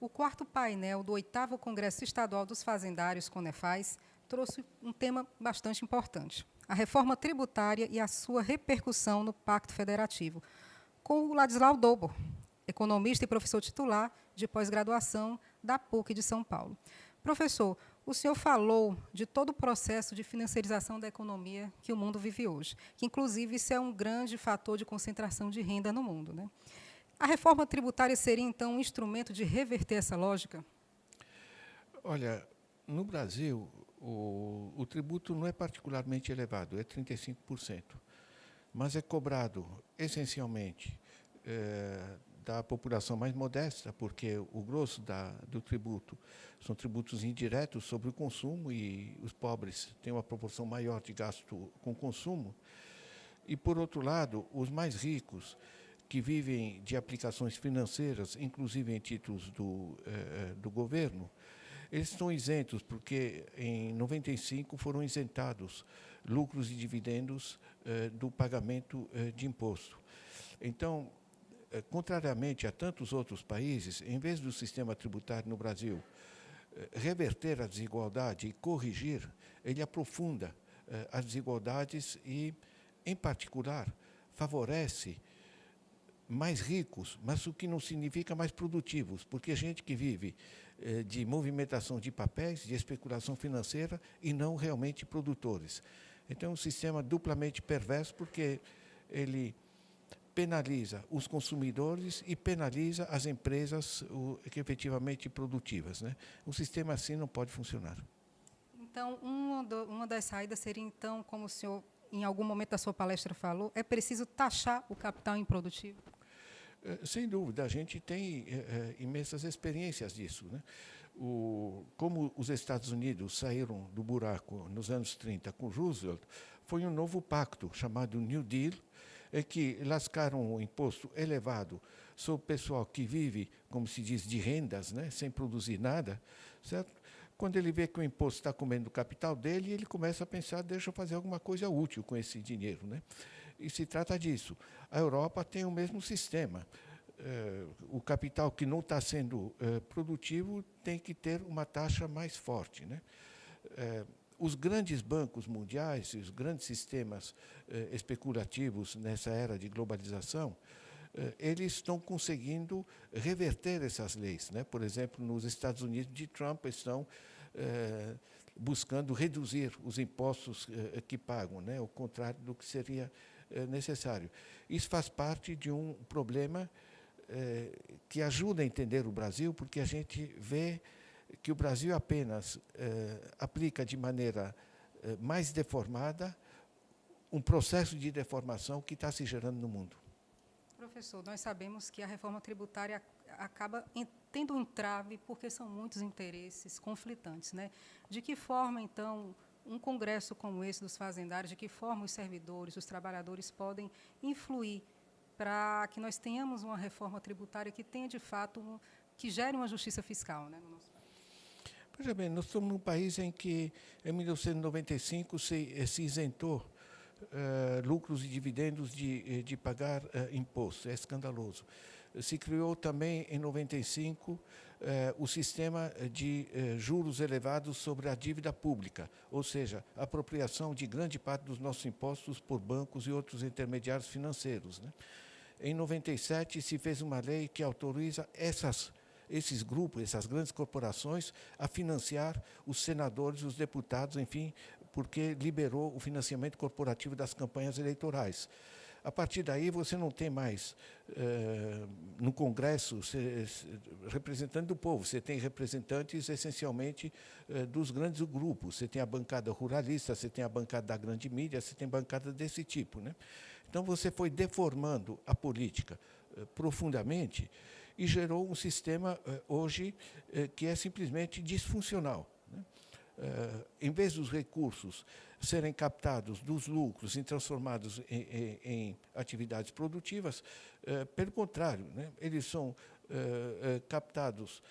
O quarto painel do 8º Congresso Estadual dos Fazendários, CONEFAZ, trouxe um tema bastante importante: a reforma tributária e a sua repercussão no Pacto Federativo, com o Ladislau Dobor, economista e professor titular de pós-graduação da PUC de São Paulo. Professor, o senhor falou de todo o processo de financiarização da economia que o mundo vive hoje, que, inclusive, isso é um grande fator de concentração de renda no mundo, né? A reforma tributária seria, então, um instrumento de reverter essa lógica? Olha, no Brasil, o tributo não é particularmente elevado, é 35%, mas é cobrado, essencialmente, da população mais modesta, porque o grosso do tributo são tributos indiretos sobre o consumo e os pobres têm uma proporção maior de gasto com consumo. E, por outro lado, os mais ricos, que vivem de aplicações financeiras, inclusive em títulos do governo, eles estão isentos, porque em 95 foram isentados lucros e dividendos do pagamento de imposto. Então, contrariamente a tantos outros países, em vez do sistema tributário no Brasil reverter a desigualdade e corrigir, ele aprofunda as desigualdades e, em particular, favorece mais ricos, mas o que não significa mais produtivos, porque gente que vive de movimentação de papéis, de especulação financeira e não realmente produtores. Então, é um sistema duplamente perverso, porque ele penaliza os consumidores e penaliza as empresas que efetivamente produtivas, né? Um sistema assim não pode funcionar. Então, uma das saídas seria, então, como o senhor, em algum momento da sua palestra, falou, é preciso taxar o capital improdutivo? Sem dúvida, a gente tem imensas experiências disso, né? Como os Estados Unidos saíram do buraco nos anos 30 com Roosevelt, foi um novo pacto chamado New Deal, que lascaram um imposto elevado sobre o pessoal que vive, como se diz, de rendas, né, sem produzir nada, certo? Quando ele vê que o imposto está comendo o capital dele, ele começa a pensar, deixa eu fazer alguma coisa útil com esse dinheiro, né? E se trata disso. A Europa tem o mesmo sistema. O capital que não está sendo produtivo tem que ter uma taxa mais forte, né? Os grandes bancos mundiais e os grandes sistemas especulativos nessa era de globalização, eles estão conseguindo reverter essas leis, né? Por exemplo, nos Estados Unidos de Trump estão buscando reduzir os impostos que pagam, né? Ao contrário do que seria necessário. Isso faz parte de um problema que ajuda a entender o Brasil, porque a gente vê que o Brasil apenas aplica de maneira mais deformada um processo de deformação que está se gerando no mundo. Professor, nós sabemos que a reforma tributária acaba tendo um entrave porque são muitos interesses conflitantes, né? De que forma, então, um congresso como esse dos fazendários, de que forma os servidores, os trabalhadores podem influir para que nós tenhamos uma reforma tributária que tenha, de fato, que gere uma justiça fiscal, né, no nosso país? Veja bem, nós estamos num país em que, em 1995, se isentou lucros e dividendos de pagar imposto. É escandaloso. Se criou também, em 95, o sistema de juros elevados sobre a dívida pública, ou seja, a apropriação de grande parte dos nossos impostos por bancos e outros intermediários financeiros, né? Em 97, se fez uma lei que autoriza esses grupos, essas grandes corporações, a financiar os senadores, os deputados, enfim, porque liberou o financiamento corporativo das campanhas eleitorais. A partir daí, você não tem mais, no Congresso, representante do povo, você tem representantes, essencialmente, dos grandes grupos. Você tem a bancada ruralista, você tem a bancada da grande mídia, você tem bancada desse tipo, né? Então, você foi deformando a política profundamente e gerou um sistema, hoje, que é simplesmente disfuncional, né? Em vez dos recursos serem captados dos lucros e transformados em atividades produtivas, pelo contrário, né, eles são captados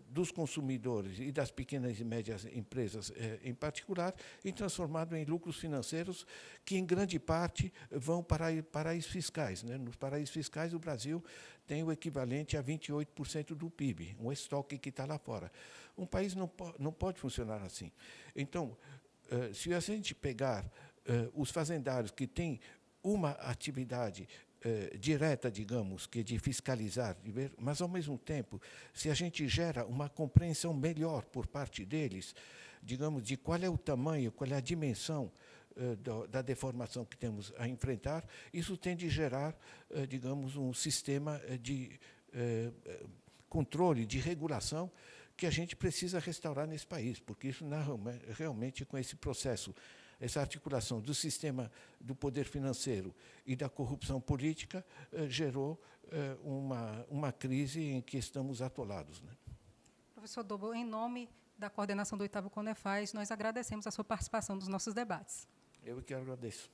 dos consumidores e das pequenas e médias empresas em particular, e transformado em lucros financeiros que, em grande parte, vão para paraísos fiscais, né? Nos paraísos fiscais, o Brasil tem o equivalente a 28% do PIB, um estoque que está lá fora. Um país não pode funcionar assim. Então, se a gente pegar os fazendários que têm uma atividade direta, digamos, que é de fiscalizar, mas, ao mesmo tempo, se a gente gera uma compreensão melhor por parte deles, digamos, de qual é o tamanho, qual é a dimensão da deformação que temos a enfrentar, isso tende a gerar, digamos, um sistema de controle, de regulação, que a gente precisa restaurar nesse país, porque isso realmente, com esse processo, essa articulação do sistema do poder financeiro e da corrupção política gerou uma crise em que estamos atolados, né? Professor Dobel, em nome da coordenação do 8º CONEFAZ, nós agradecemos a sua participação nos nossos debates. Eu que agradeço.